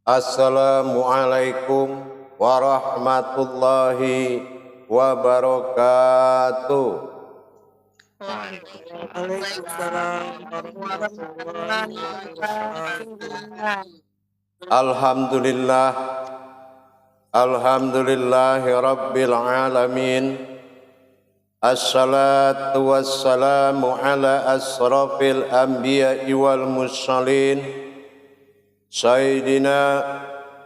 Assalamualaikum warahmatullahi wabarakatuh. Waalaikumsalam warahmatullahi wabarakatuh. Alhamdulillah, alhamdulillahi rabbil alamin. Assalatu wassalamu ala asrafil anbiya'i wal mursalin, Sayyidina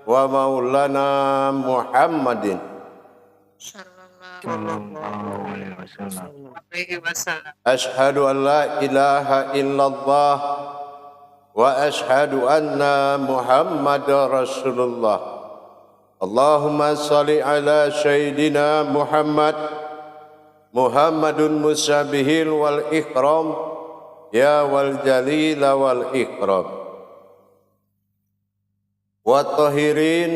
wa maulana Muhammadin Sallallahu alaihi wasallam. Ashhadu an la ilaha illallah wa ashhadu anna Muhammadar Rasulullah. Allahumma salli ala Sayyidina Muhammadun musabihil wal ikram, ya wal jalila wal ikram, wa tahirin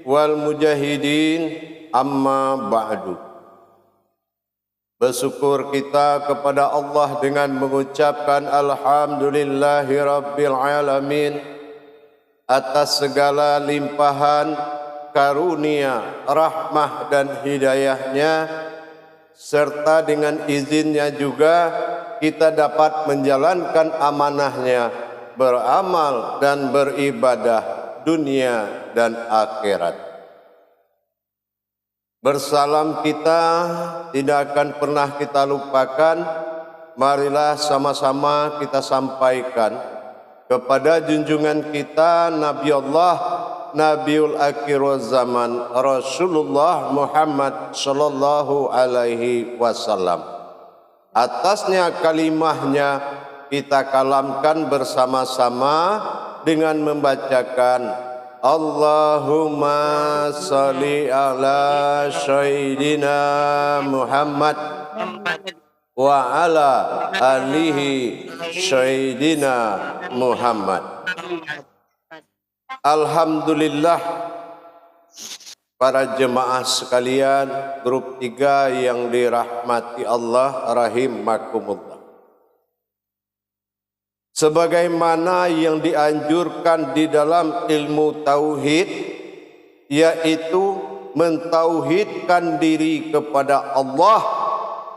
wal mujahidin, amma ba'du. Bersyukur kita kepada Allah dengan mengucapkan alhamdulillahi rabbil alamin atas segala limpahan karunia, rahmah dan hidayahnya, serta dengan izinnya juga kita dapat menjalankan amanahnya, beramal dan beribadah dunia dan akhirat. Bersalam kita tidak akan pernah kita lupakan. Marilah sama-sama kita sampaikan kepada junjungan kita Nabi Allah, Nabiul Akhir Zaman, Rasulullah Muhammad sallallahu alaihi wasallam. Atasnya kalimahnya kita kalamkan bersama-sama dengan membacakan Allahumma salli ala Sayyidina Muhammad wa ala alihi Sayyidina Muhammad. Alhamdulillah, para jemaah sekalian grup 3 yang dirahmati Allah rahimakumullah. Sebagaimana yang dianjurkan di dalam ilmu tauhid, yaitu mentauhidkan diri kepada Allah,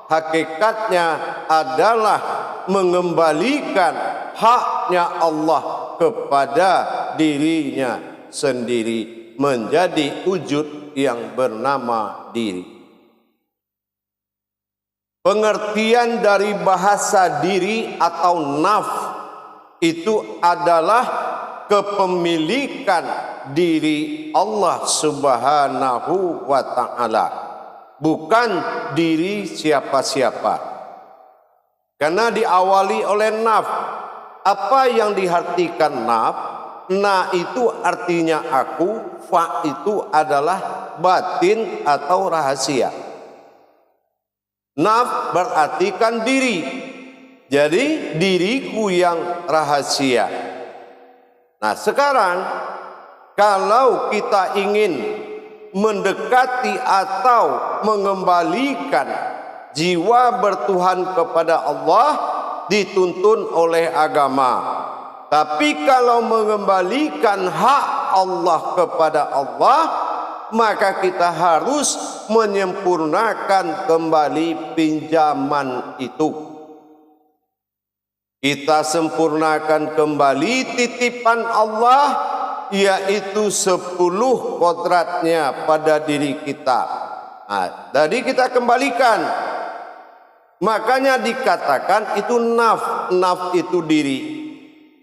hakikatnya adalah mengembalikan haknya Allah kepada dirinya sendiri, menjadi wujud yang bernama diri. Pengertian dari bahasa diri atau nafs itu adalah kepemilikan diri Allah Subhanahu wa ta'ala, bukan diri siapa-siapa. Karena diawali oleh nafs. Apa yang diartikan nafs? Na itu artinya aku, fa itu adalah batin atau rahasia. Nafs berartikan diri. Jadi diriku yang rahasia. Nah sekarang kalau kita ingin mendekati atau mengembalikan jiwa bertuhan kepada Allah, dituntun oleh agama. Tapi kalau mengembalikan hak Allah kepada Allah, maka kita harus menyempurnakan kembali pinjaman itu. Kita sempurnakan kembali titipan Allah, yaitu 10 kodratnya pada diri kita. Nah, jadi kita kembalikan. Makanya dikatakan itu nafs. Nafs itu diri.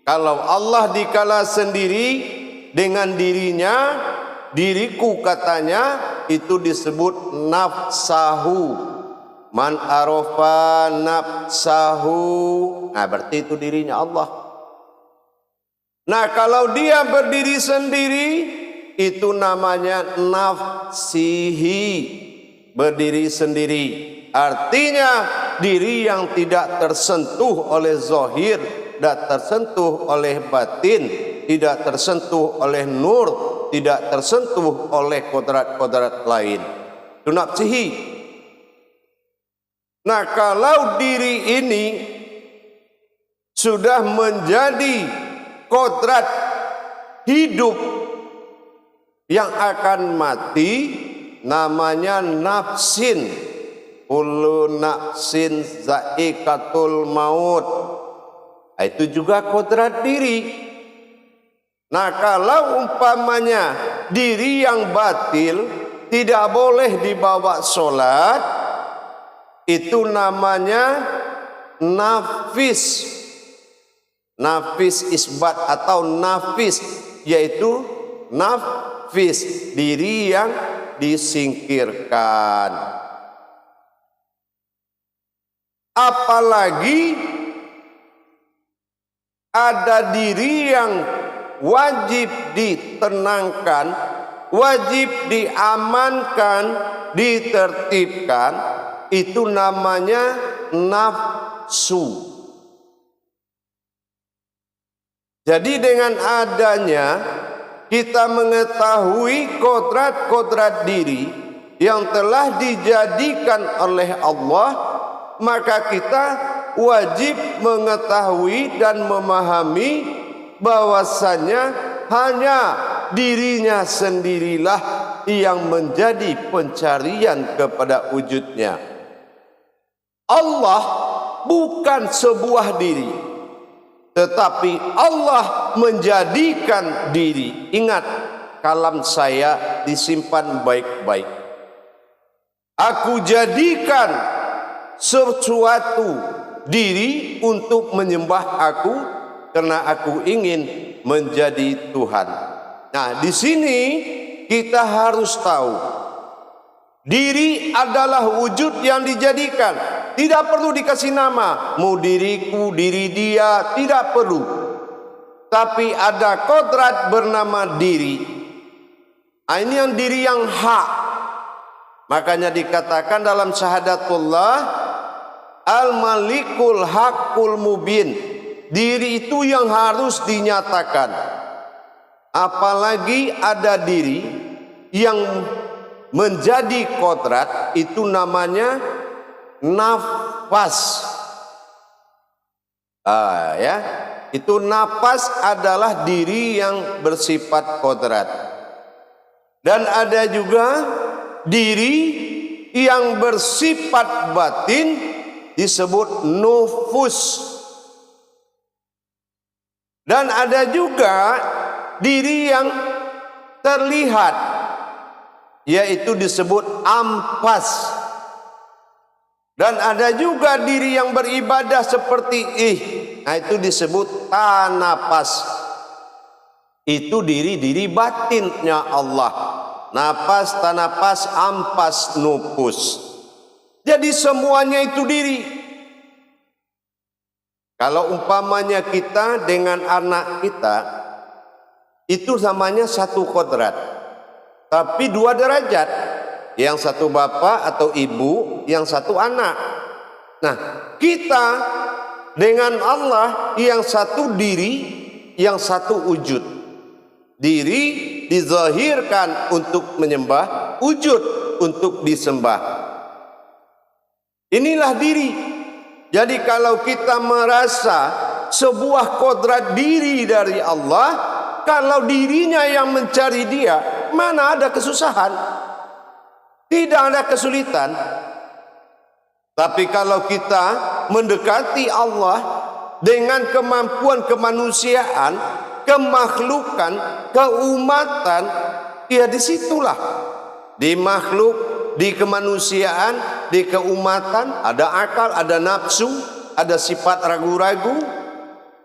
Kalau Allah dikala sendiri dengan dirinya, diriku katanya, itu disebut nafsahu. Man arofa nafsahu, nah berarti itu dirinya Allah. Nah kalau dia berdiri sendiri, itu namanya nafsihi, berdiri sendiri. Artinya diri yang tidak tersentuh oleh zahir, tidak tersentuh oleh batin, tidak tersentuh oleh nur, tidak tersentuh oleh kodrat-kodrat lain. Itu nafsihi. Nah kalau diri ini sudah menjadi kodrat hidup yang akan mati namanya nafsin. Kullu nafsin za'iqatul maut. Itu juga kodrat diri. Nah, kalau umpamanya diri yang batil tidak boleh dibawa sholat, itu namanya nafis. Nafis isbat atau nafis, yaitu nafis, diri yang disingkirkan. Apalagi ada diri yang wajib ditenangkan, wajib diamankan, ditertibkan, itu namanya nafsu. Jadi dengan adanya kita mengetahui kodrat-kodrat diri yang telah dijadikan oleh Allah, maka kita wajib mengetahui dan memahami bahwasanya hanya dirinya sendirilah yang menjadi pencarian kepada wujudnya. Allah bukan sebuah diri, tetapi Allah menjadikan diri. Ingat, kalam saya disimpan baik-baik. Aku jadikan sesuatu diri untuk menyembah aku karena aku ingin menjadi Tuhan. Nah, di sini kita harus tahu diri adalah wujud yang dijadikan. Tidak perlu dikasih nama, mau diriku, diri dia, tidak perlu. Tapi ada kodrat bernama diri. Nah, ini yang diri yang hak. Makanya dikatakan dalam syahadatullah, Al-Malikul Hakul Mubin. Diri itu yang harus dinyatakan. Apalagi ada diri yang menjadi kodrat, itu namanya nafas. Ya, itu nafas adalah diri yang bersifat kodrat. Dan ada juga diri yang bersifat batin disebut nufus. Dan ada juga diri yang terlihat, yaitu disebut ampas. Dan ada juga diri yang beribadah seperti nah itu disebut tanapas. Itu diri-diri batinnya Allah. Napas, tanapas, ampas, nufus. Jadi semuanya itu diri. Kalau umpamanya kita dengan anak kita, itu namanya satu kodrat, tapi dua derajat. Yang satu bapak atau ibu, yang satu anak. Nah, kita dengan Allah yang satu diri, yang satu wujud. Diri dizahirkan untuk menyembah, wujud untuk disembah. Inilah diri. Jadi kalau kita merasa sebuah kodrat diri dari Allah, kalau dirinya yang mencari dia, mana ada kesusahan? Tidak ada kesulitan. Tapi kalau kita mendekati Allah dengan kemampuan kemanusiaan, kemakhlukan, keumatan, ya disitulah. Di makhluk, di kemanusiaan, di keumatan, ada akal, ada nafsu, ada sifat ragu-ragu,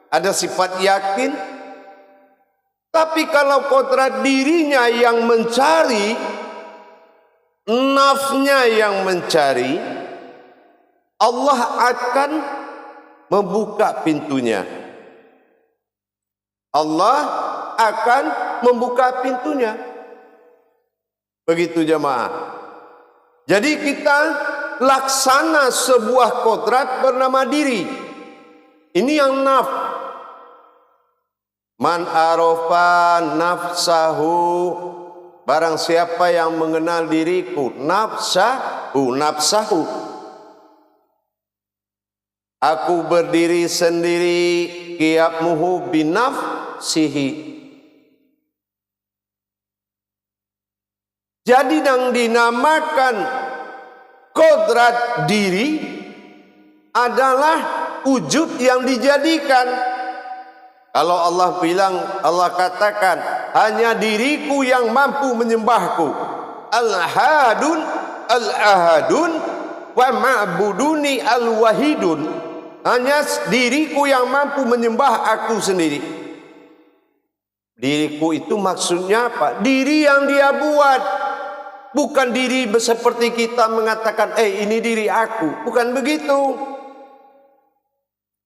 ada sifat yakin. Tapi kalau kodrat dirinya yang mencari, nafsnya yang mencari, Allah akan membuka pintunya. Allah akan membuka pintunya. Begitu jemaah. Jadi kita laksana sebuah kodrat bernama diri. Ini yang naf. Man arofa nafsahu. Barang siapa yang mengenal diriku, nafsahu. Aku berdiri sendiri, qiyammuhu binafsihi. Jadi yang dinamakan kodrat diri adalah wujud yang dijadikan. Kalau Allah bilang, Allah katakan, hanya diriku yang mampu menyembahku. Al-hadun, al-ahadun, wa ma'buduni al-wahidun. Hanya diriku yang mampu menyembah aku sendiri. Diriku itu maksudnya apa? Diri yang dia buat. Bukan diri seperti kita mengatakan, ini diri aku. Bukan begitu.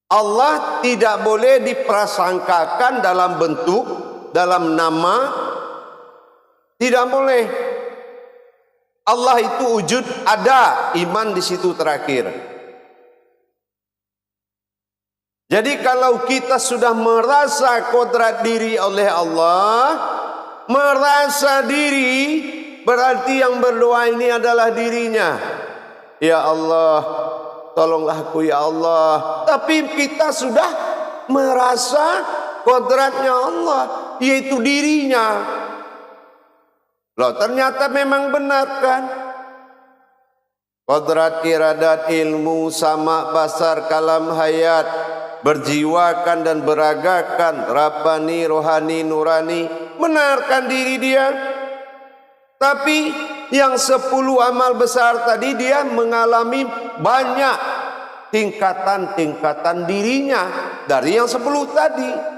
Allah tidak boleh diprasangkakan dalam bentuk, dalam nama. Tidak boleh. Allah itu wujud, ada, iman di situ terakhir. Jadi kalau kita sudah merasa kodrat diri oleh Allah, merasa diri, berarti yang berdoa ini adalah dirinya. Ya Allah, tolonglah aku ya Allah. Tapi kita sudah merasa kodratnya Allah, yaitu dirinya. Loh, ternyata memang benar kan? Kodrat, iradat, ilmu, sama, basar, kalam, hayat, berjiwakan dan beragakan, Rabbani, rohani, nurani, benarkan diri dia. Tapi yang 10 amal besar tadi dia mengalami banyak tingkatan-tingkatan dirinya dari yang 10 tadi.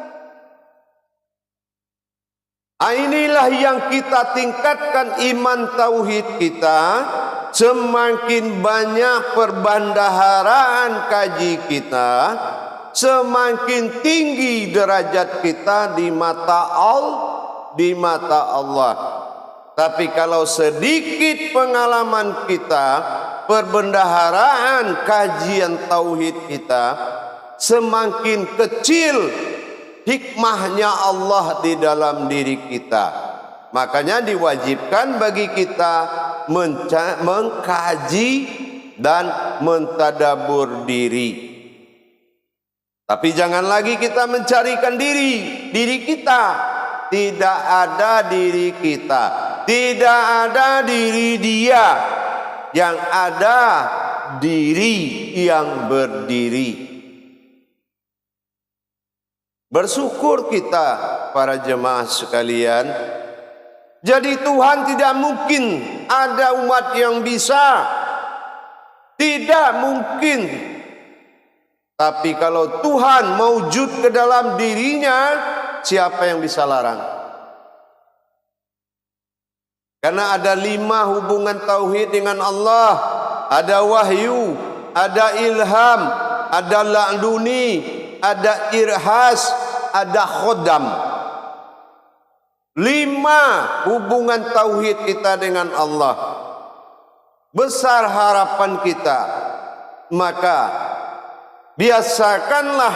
Inilah yang kita tingkatkan iman tauhid kita. Semakin banyak perbendaharaan kaji kita, semakin tinggi derajat kita di mata Allah. Tapi kalau sedikit pengalaman kita, perbendaharaan kajian tauhid kita, semakin kecil hikmahnya Allah di dalam diri kita. Makanya diwajibkan bagi kita mengkaji dan mentadabur diri. Tapi jangan lagi kita mencarikan diri kita. Tidak ada diri kita, tidak ada diri dia. Yang ada diri yang berdiri. Bersyukur kita para jemaah sekalian. Jadi Tuhan tidak mungkin ada umat yang bisa. Tidak mungkin. Tapi kalau Tuhan mewujud ke dalam dirinya, siapa yang bisa larang? Karena ada 5 hubungan tauhid dengan Allah. Ada wahyu, ada ilham, ada la'duni, ada irhas, ada khodam. 5 hubungan tauhid kita dengan Allah. Besar harapan kita. Maka biasakanlah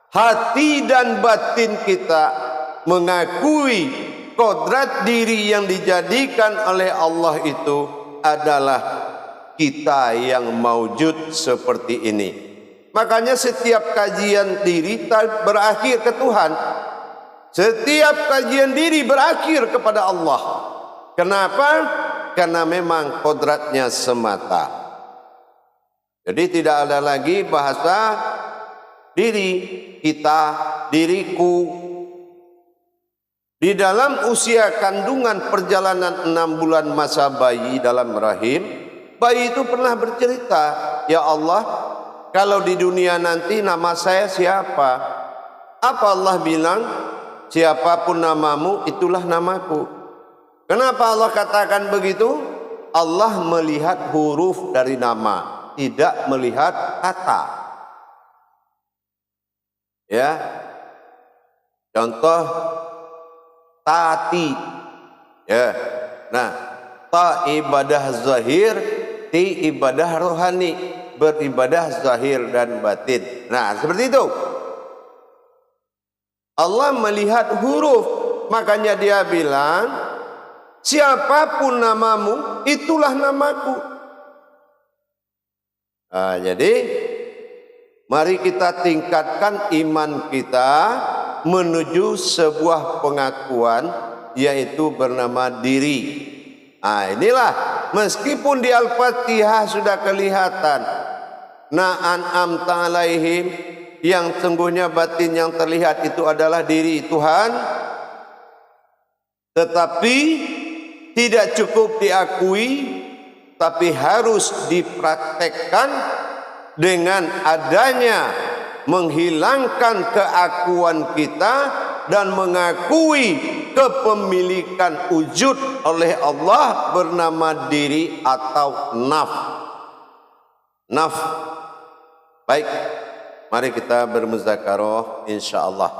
hati dan batin kita mengakui kodrat diri yang dijadikan oleh Allah itu adalah kita yang maujud seperti ini. Makanya setiap kajian diri berakhir ke Tuhan. Setiap kajian diri berakhir kepada Allah. Kenapa? Karena memang kodratnya semata. Jadi tidak ada lagi bahasa diri, kita, diriku. Di dalam usia kandungan perjalanan 6 bulan masa bayi dalam rahim, bayi itu pernah bercerita, ya Allah, kalau di dunia nanti nama saya siapa? Apa Allah bilang? Siapapun namamu, itulah namaku. Kenapa Allah katakan begitu? Allah melihat huruf dari nama, tidak melihat kata. Ya, contoh taati. Ya, nah, ta ibadah zahir, ti ibadah rohani, beribadah zahir dan batin. Nah, seperti itu. Allah melihat huruf, makanya dia bilang, siapapun namamu, itulah namaku. Nah, jadi mari kita tingkatkan iman kita menuju sebuah pengakuan yaitu bernama diri. Nah, inilah meskipun di Al-Fatihah sudah kelihatan na'an'amta alaihim, yang sungguhnya batin yang terlihat itu adalah diri Tuhan, tetapi tidak cukup diakui, tapi harus dipraktekkan dengan adanya menghilangkan keakuan kita dan mengakui kepemilikan wujud oleh Allah bernama diri atau naf. Baik, mari kita bermuzakarah insyaallah.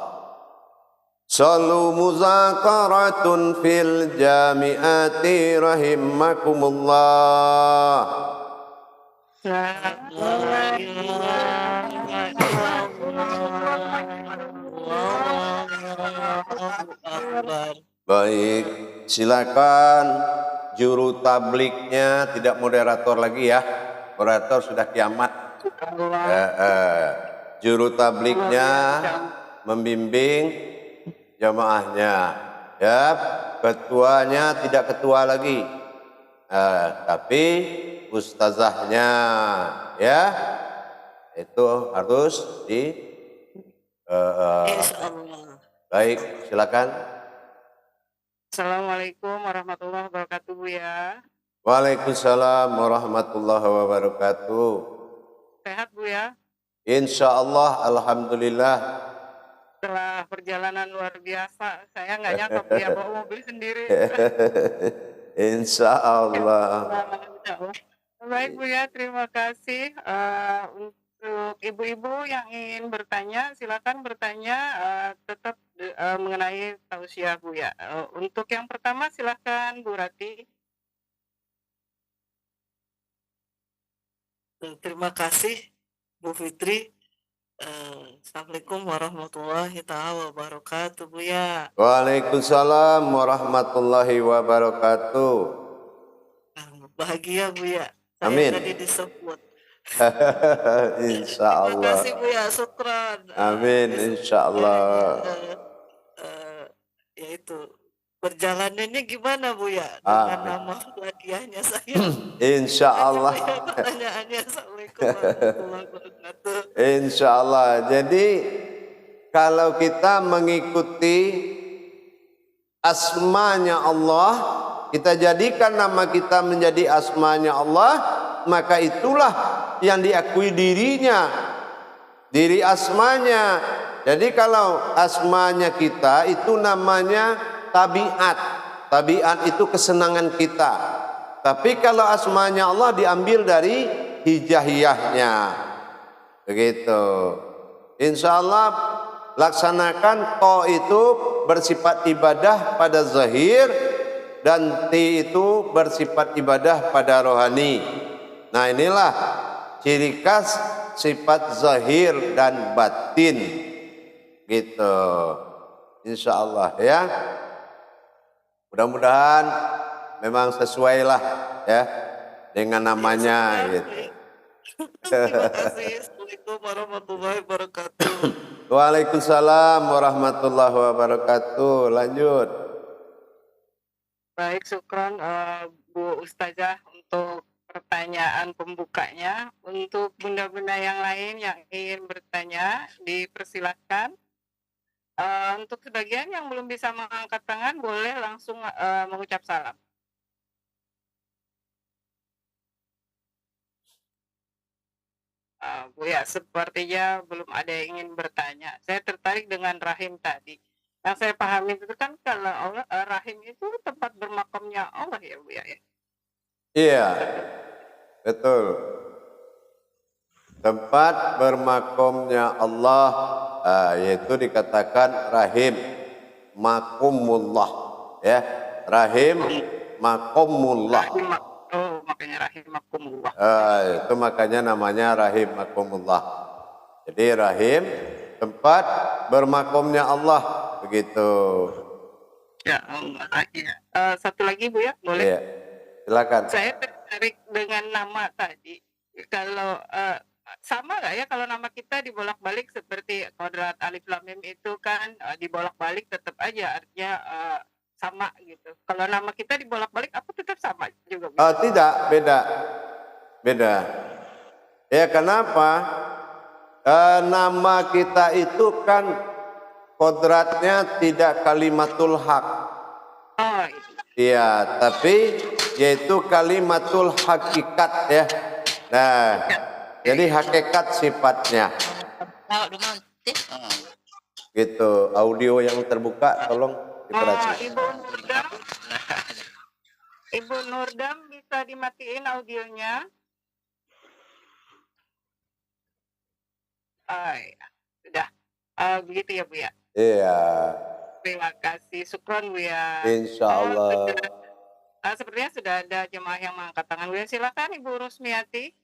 Sallu muzakaratun fil jami'ati rahimakumullah. Baik, silakan juru tabliknya, tidak moderator lagi ya. Moderator sudah kiamat. Juru tabliknya membimbing jamaahnya, ya. Ketuanya tidak ketua lagi, tapi ustazahnya, ya, itu harus di baik, silakan. Assalamualaikum warahmatullahi wabarakatuh, Buya. Waalaikumsalam warahmatullahi wabarakatuh. Sehat, Buya? Insyaallah, alhamdulillah. Setelah perjalanan luar biasa, saya nggak nyangka Buya bawa mobil sendiri. Insyaallah. Baik, Buya, terima kasih. Untuk ibu-ibu yang ingin bertanya, silakan bertanya, tetap mengenai tausiah, Buya. Untuk yang pertama, silakan Bu Rati. Terima kasih, Bu Fitri. Assalamualaikum warahmatullahi taala wabarakatuh, Buya. Waalaikumsalam warahmatullahi wabarakatuh. Bahagia, Buya. Amin. Saya tadi disebut. Insyaallah. Terima kasih, Buya. Syukran. Amin, insyaallah. Yaitu perjalanannya gimana, Buya? Dengan nama hadiahnya saya. Insyaallah. Pertanyaannya, Assalamualaikum warahmatullahi wabarakatuh. Insyaallah. Jadi kalau kita mengikuti asmanya Allah, kita jadikan nama kita menjadi asmanya Allah, maka itulah yang diakui dirinya, diri asmanya. Jadi kalau asmanya kita itu namanya tabiat. Tabiat itu kesenangan kita. Tapi kalau asmanya Allah diambil dari hijaiyahnya. Begitu. Insyaallah laksanakan to itu bersifat ibadah pada zahir dan ti itu bersifat ibadah pada rohani. Nah, inilah ciri khas sifat zahir dan batin. Gitu. Insyaallah ya. Mudah-mudahan memang sesuai lah ya dengan namanya gitu. Terima kasih. Assalamualaikum warahmatullahi wabarakatuh. Waalaikumsalam warahmatullahi wabarakatuh. Lanjut. Baik, syukron Bu Ustazah untuk pertanyaan pembukanya. Untuk bunda-bunda yang lain yang ingin bertanya, dipersilakan. Untuk sebagian yang belum bisa mengangkat tangan, boleh langsung mengucap salam. Bu ya, sepertinya belum ada yang ingin bertanya. Saya tertarik dengan rahim tadi. Yang saya pahami itu kan kalau Allah, rahim itu tempat bermakamnya Allah ya, Bu ya. Iya, betul. Tempat bermakamnya Allah, yaitu dikatakan rahim makumullah, ya, rahim makumullah. Oh, makanya rahim makumullah. Itu makanya namanya rahim makumullah. Jadi rahim tempat bermakamnya Allah, begitu. Ya Allah. Ya. Satu lagi Bu ya, boleh? Iya, silakan. Saya tertarik dengan nama tadi. Kalau sama nggak ya kalau nama kita dibolak-balik seperti kodrat alif lam mim itu kan dibolak-balik tetap aja artinya sama sama gitu. Kalau nama kita dibolak-balik apa tetap sama juga, Buya? Tidak, beda. Beda. Ya kenapa? Nama kita itu kan kodratnya tidak kalimatul hak. Oh, Iya, tapi yaitu kalimatul hakikat ya. Nah, jadi hakikat sifatnya. Gitu. Audio yang terbuka tolong diperhatikan. Ibu Nurdam bisa dimatiin audionya. Ya, sudah. Begitu ya, Bu ya. Iya. Terima kasih, syukron Bu ya. Insya Allah. Sepertinya sudah ada jemaah yang mengangkat tangan Bu ya. Silakan Ibu Rusmiati.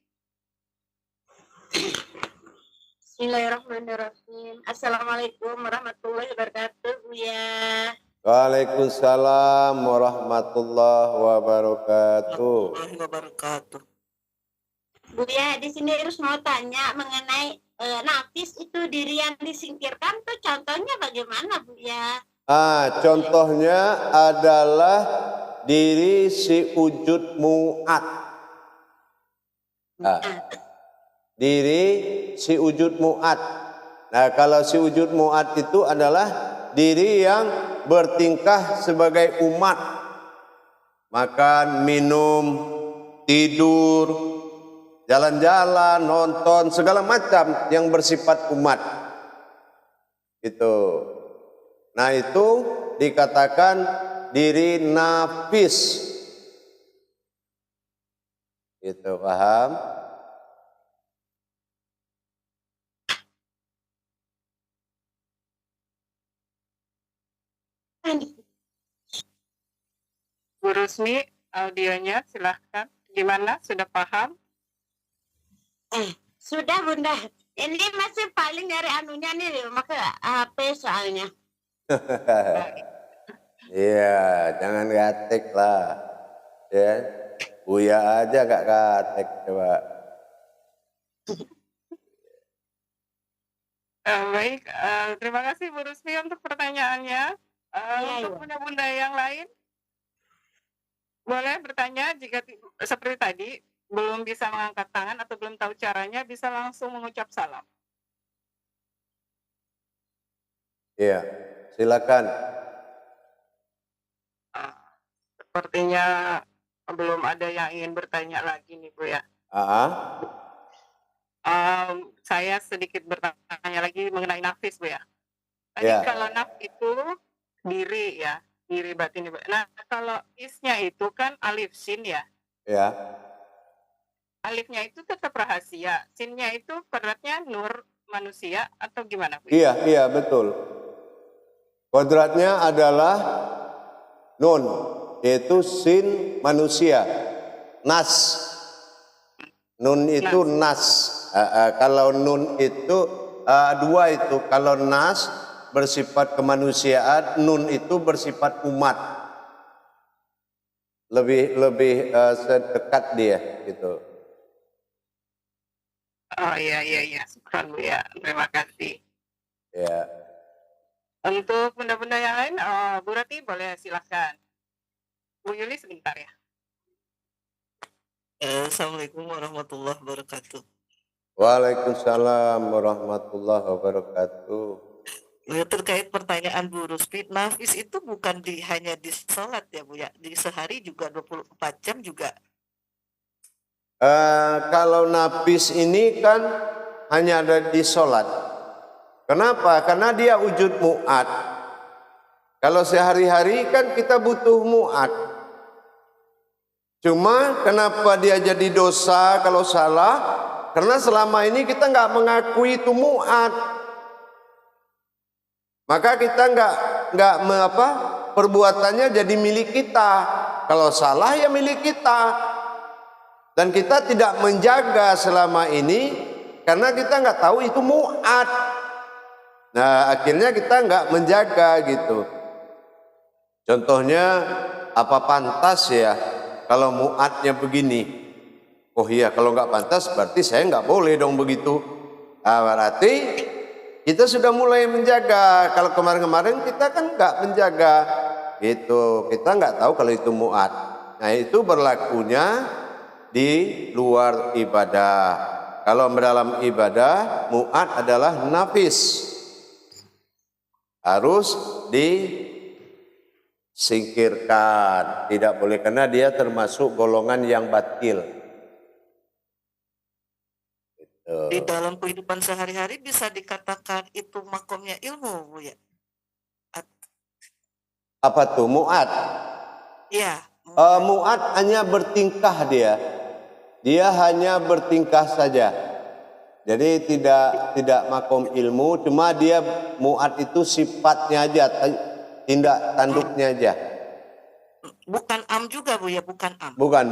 Bismillahirrahmanirrahim. Assalamualaikum warahmatullahi wabarakatuh, Bu ya. Waalaikumsalam warahmatullahi wabarakatuh. Bu ya, di sini harus mau tanya mengenai nafis itu diri yang disingkirkan tuh contohnya bagaimana, Bu ya? Contohnya adalah diri si wujud mu'at. Diri si wujud mu'at. Nah, kalau si wujud mu'at itu adalah diri yang bertingkah sebagai umat. Makan, minum, tidur, jalan-jalan, nonton, segala macam yang bersifat umat. Itu. Nah, itu dikatakan diri nafis. Itu paham? Bu Rusmi, audionya silahkan. Gimana? Sudah paham? Sudah, Bunda. Ini masih paling dari anunya nih, maka HP soalnya. Iya, jangan gatek lah. Ya, Buya aja gak gatek coba. Baik, terima kasih Bu Rusmi untuk pertanyaannya. Untuk bunda-bunda yang lain, boleh bertanya jika seperti tadi belum bisa mengangkat tangan atau belum tahu caranya, bisa langsung mengucap salam. Iya, silakan. Sepertinya belum ada yang ingin bertanya lagi nih Bu ya. Saya sedikit bertanya lagi mengenai nafis Bu ya. Tadi kalau nafs itu diri ya, diri batin. Nah, kalau isnya itu kan alif sin ya. Ya. Alifnya itu tetap rahasia, sinnya itu kodratnya nur manusia atau gimana Bu? Iya, betul. Kodratnya adalah nun, yaitu sin manusia. Nas. Nun itu nas. Kalau nun itu dua itu. Kalau nas bersifat kemanusiaan, nun itu bersifat umat. Lebih sedekat dia gitu. Oh iya, syukran Bu ya, terima kasih. Ya. Untuk benda-benda yang lain, Bu Rati boleh silakan. Bu Yuli sebentar ya. Assalamualaikum warahmatullahi wabarakatuh. Waalaikumsalam warahmatullahi wabarakatuh. Terkait pertanyaan Bu Rusmi, nafis itu bukan hanya di sholat ya Bu ya, di sehari juga 24 jam juga. Kalau nafis ini kan hanya ada di sholat. Kenapa? Karena dia wujud mu'at. Kalau sehari-hari kan kita butuh mu'at. Cuma kenapa dia jadi dosa kalau salah? Karena selama ini kita nggak mengakui itu mu'at. Maka kita nggak perbuatannya jadi milik kita. Kalau salah ya milik kita. Dan kita tidak menjaga selama ini karena kita nggak tahu itu mu'at. Nah, akhirnya kita nggak menjaga gitu. Contohnya apa pantas ya kalau mu'atnya begini? Oh iya, kalau nggak pantas berarti saya nggak boleh dong begitu. Berarti kita sudah mulai menjaga. Kalau kemarin-kemarin kita kan nggak menjaga. Gitu. Kita nggak tahu kalau itu mu'ad. Nah itu berlakunya di luar ibadah. Kalau dalam ibadah, mu'ad adalah nafis. Harus disingkirkan. Tidak boleh, karena dia termasuk golongan yang batil. Gitu. Di dalam kehidupan sehari-hari bisa dikatakan itu makomnya ilmu, Bu ya? Apa tuh mu'ad? Iya. Mu'ad hanya bertingkah dia. Dia hanya bertingkah saja. Jadi tidak makom ilmu, cuma dia mu'ad itu sifatnya aja, tindak tanduknya aja. Bukan am juga, Bu ya, bukan am. Bukan.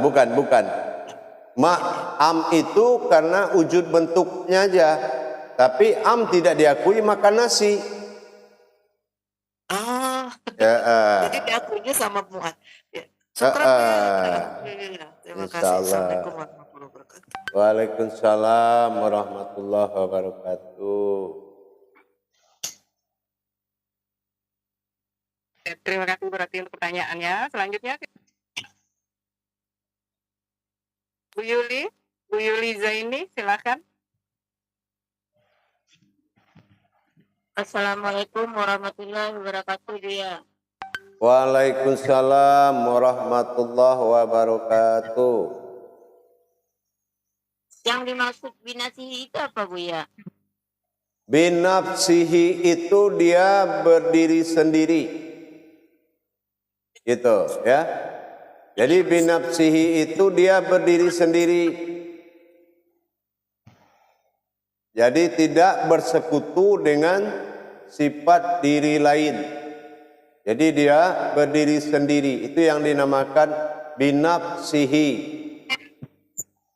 Am itu karena wujud bentuknya aja. Tapi am tidak diakui makan nasi. Jadi diakuinya sama mu'ad. Ya. Syukran, Bu ya. Terima kasih. Assalamualaikum warahmatullahi wabarakatuh. Waalaikumsalam warahmatullahi wabarakatuh. Terima kasih berarti untuk pertanyaannya. Selanjutnya Bu Yuli Zaini, silakan. Assalamualaikum warahmatullahi wabarakatuh ya. Waalaikumsalam warahmatullahi wabarakatuh. Yang dimaksud binasihi itu apa Bu ya? Binafsihi itu dia berdiri sendiri. Gitu ya. Jadi binafsihi itu dia berdiri sendiri. Jadi tidak bersekutu dengan sifat diri lain. Jadi dia berdiri sendiri. Itu yang dinamakan binafsihi.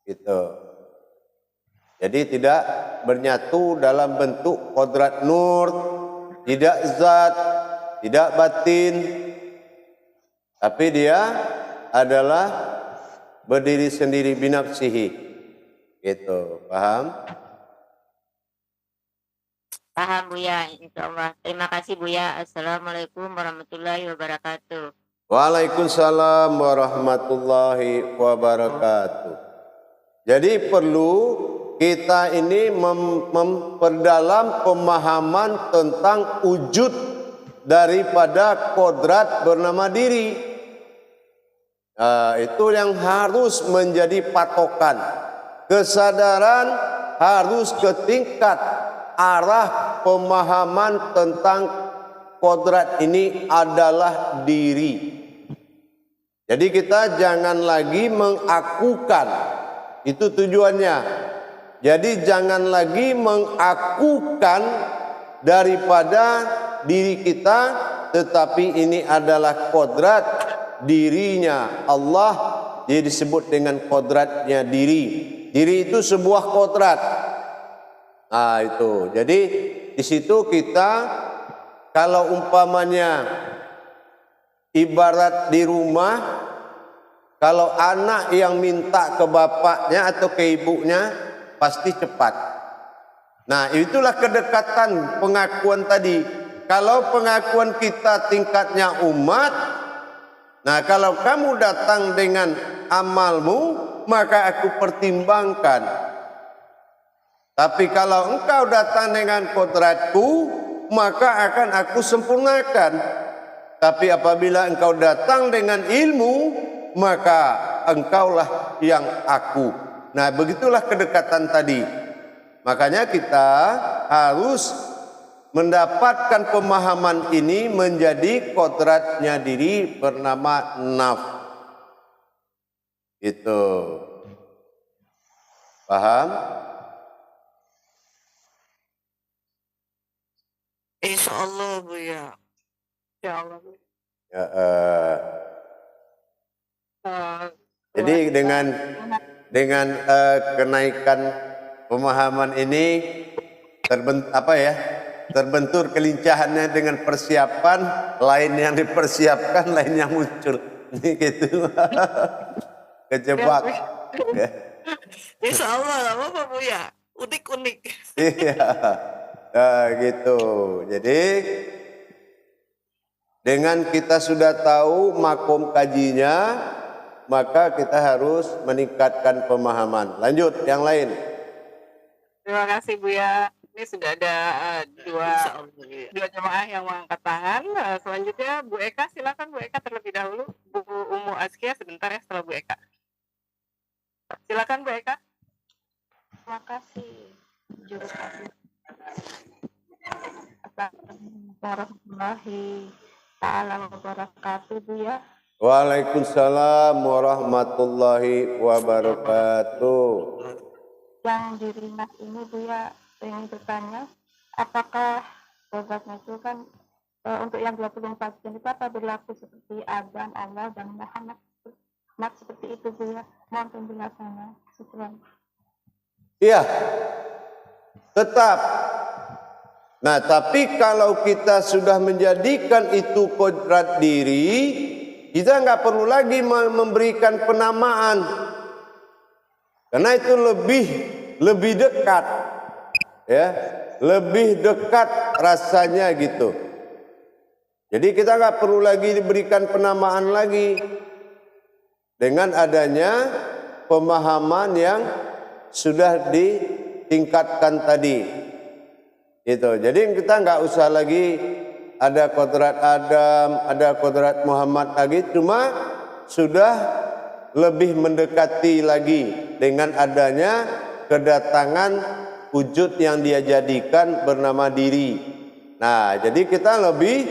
Gitu. Jadi tidak bernyatu dalam bentuk kodrat nur, tidak zat, tidak batin, tapi dia adalah berdiri sendiri binafsihi. Gitu, paham? Paham Bu ya, insyaallah. Terima kasih Bu ya. Assalamualaikum warahmatullahi wabarakatuh. Waalaikumsalam warahmatullahi wabarakatuh. Jadi perlu kita ini memperdalam pemahaman tentang wujud daripada kodrat bernama diri. Itu yang harus menjadi patokan. Kesadaran harus ke tingkat arah pemahaman tentang kodrat ini adalah diri. Jadi kita jangan lagi mengakukan, itu tujuannya. Jadi jangan lagi mengakukan daripada diri kita, tetapi ini adalah kodrat dirinya Allah. Dia disebut dengan kodratnya diri. Diri itu sebuah kodrat. Nah itu. Jadi di situ kita kalau umpamanya ibarat di rumah, kalau anak yang minta ke bapaknya atau ke ibunya pasti cepat. Nah itulah kedekatan pengakuan tadi. Kalau pengakuan kita tingkatnya umat, nah kalau kamu datang dengan amalmu, maka aku pertimbangkan. Tapi kalau engkau datang dengan kodratku, maka akan aku sempurnakan. Tapi apabila engkau datang dengan ilmu, maka engkaulah yang aku. Nah begitulah kedekatan tadi. Makanya kita harus mendapatkan pemahaman ini menjadi kodratnya diri bernama naf. Itu. Paham? Insya Allah Bu ya. Ya Allah. Jadi dengan kenaikan pemahaman ini terbentur kelincahannya dengan persiapan, lain yang dipersiapkan, lain yang muncul. Ini gitu. Kejebak. Ya. Insya Allah apa Bu ya, unik-unik. Iya. Gitu. Jadi Dengan kita sudah tahu makom kajinya, maka kita harus meningkatkan pemahaman. Lanjut, yang lain. Terima kasih Buya. Ini sudah ada Insya Allah, Buya. dua jemaah yang mengangkat tangan. Selanjutnya Bu Eka, silakan Bu Eka terlebih dahulu. Bu Umu Azkia sebentar ya setelah Bu Eka. Silakan Bu Eka. Terima kasih. Juru kajian. Assalamualaikum warahmatullahi taala wabarakatuh, Bu ya. Waalaikumsalam warahmatullahi wabarakatuh. Yang di Rimas ini, Bu ya, ingin bertanya, apakah programnya itu kan untuk yang 24 jam itu apa berlaku seperti azan Allah dan Muhammad seperti itu, Bu ya? Mohon penjelasannya. Syukran. Iya, tetap. Nah, tapi kalau kita sudah menjadikan itu kodrat diri, kita nggak perlu lagi memberikan penamaan, karena itu lebih dekat, ya, lebih dekat rasanya gitu. Jadi kita nggak perlu lagi diberikan penamaan lagi dengan adanya pemahaman yang sudah ditingkatkan tadi. Itu. Jadi kita nggak usah lagi ada kodrat Adam, ada kodrat Muhammad lagi, cuma sudah lebih mendekati lagi dengan adanya kedatangan wujud yang dia jadikan bernama diri. Nah, jadi kita lebih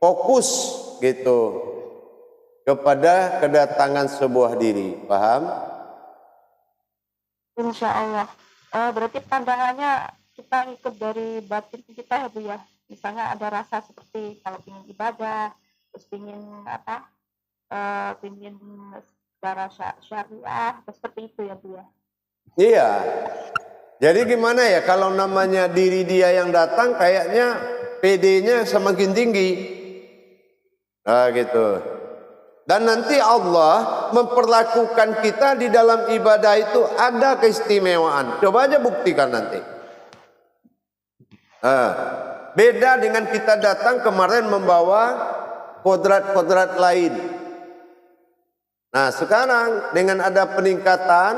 fokus gitu kepada kedatangan sebuah diri. Paham? Insya Allah. Berarti pandangannya kita ikut dari batin kita ya, Bu ya. Misalnya ada rasa seperti kalau ingin ibadah, terus ingin apa, ingin secara syariah, seperti itu ya, Bu ya. Iya. Jadi gimana ya kalau namanya diri dia yang datang, kayaknya PD-nya semakin tinggi. Nah gitu. Dan nanti Allah memperlakukan kita di dalam ibadah itu ada keistimewaan. Coba aja buktikan nanti. Nah, beda dengan kita datang kemarin membawa kodrat-kodrat lain. Nah, sekarang dengan ada peningkatan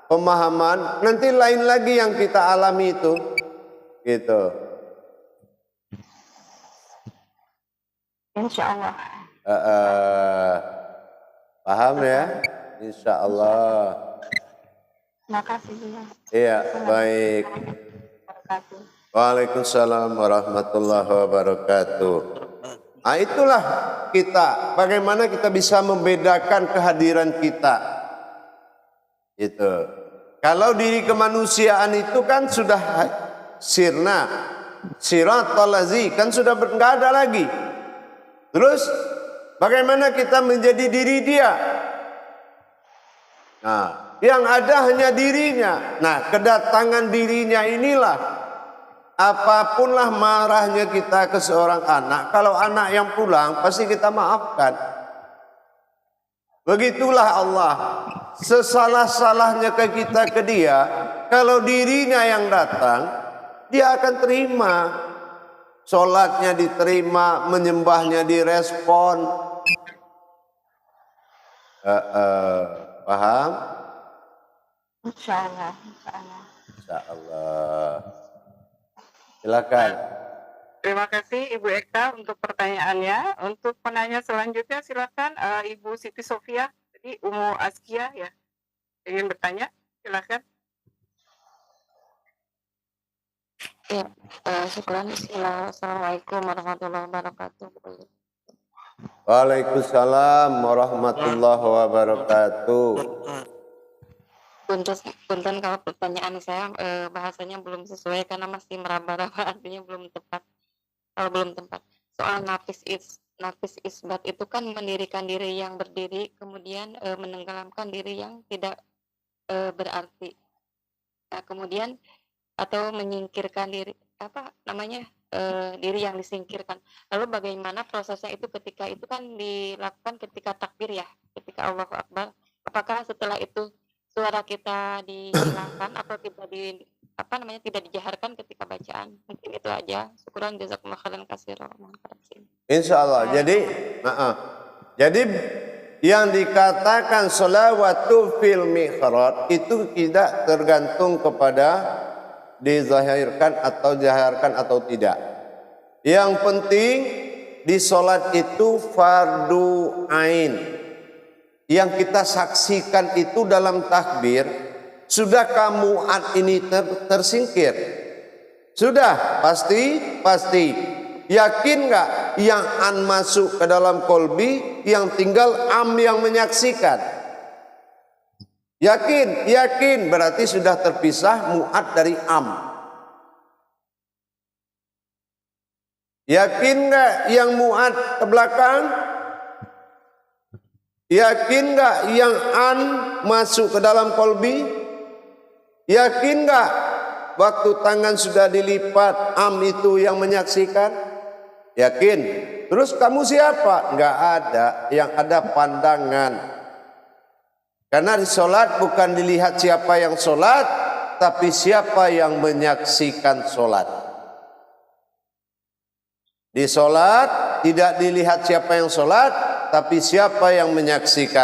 pemahaman, nanti lain lagi yang kita alami itu. Gitu. Insya Allah. Paham ya? Insya Allah. Terima kasih, Bu ya. Iya, baik. Wabarakatuh. Waalaikumsalam warahmatullahi wabarakatuh. Nah, itulah kita. Bagaimana kita bisa membedakan kehadiran kita. Itu. Kalau diri kemanusiaan itu kan sudah sirna, siratal lazi, kan sudah nggak ada lagi. Terus bagaimana kita menjadi diri dia? Nah, yang ada hanya dirinya. Nah, kedatangan dirinya inilah, apapunlah marahnya kita ke seorang anak, kalau anak yang pulang pasti kita maafkan. Begitulah Allah. Sesalah-salahnya ke kita ke dia, kalau dirinya yang datang, dia akan terima. Sholatnya diterima, menyembahnya direspon. Paham? Insya Allah. Insya Allah. Insya Allah. Silakan. Terima kasih Ibu Eka untuk pertanyaannya. Untuk penanya selanjutnya silakan Ibu Siti Sofia, jadi Umu Azkia ya, ingin bertanya, silakan. Ya, syukran. Assalamualaikum warahmatullahi wabarakatuh. Waalaikumsalam warahmatullahi wabarakatuh. Punten kalau pertanyaan saya bahasanya belum sesuai karena masih meraba-raba, artinya belum tepat. Kalau belum tepat, soal nafis isbat itu kan mendirikan diri yang berdiri, kemudian menenggelamkan diri yang tidak berarti. Nah, kemudian atau menyingkirkan diri diri yang disingkirkan. Lalu bagaimana prosesnya itu ketika itu kan dilakukan ketika takbir ya, ketika Allahu Akbar. Apakah setelah itu suara kita dihilangkan atau tidak tidak dijaharkan ketika bacaan. Mungkin itu aja. Syukuran jazakumullah khairan katsiran. Mohon koreksi. Insya Allah. Jadi yang dikatakan sholawatu fil mihrab itu tidak tergantung kepada dizahirkan atau dijaharkan atau tidak. Yang penting di sholat itu fardu ain. Yang kita saksikan itu dalam takbir, sudah kamu ini tersingkir? Sudah, pasti. Yakin nggak yang an masuk ke dalam kolbi, yang tinggal am yang menyaksikan? Yakin. Berarti sudah terpisah mu'ad dari am. Yakin nggak yang mu'ad ke belakang? Yakin nggak yang an masuk ke dalam kolbi? Yakin nggak waktu tangan sudah dilipat am itu yang menyaksikan? Yakin. Terus kamu siapa? Nggak ada. Yang ada pandangan. Karena di sholat bukan dilihat siapa yang sholat, tapi siapa yang menyaksikan sholat. Di sholat tidak dilihat siapa yang sholat, tapi siapa yang menyaksikan.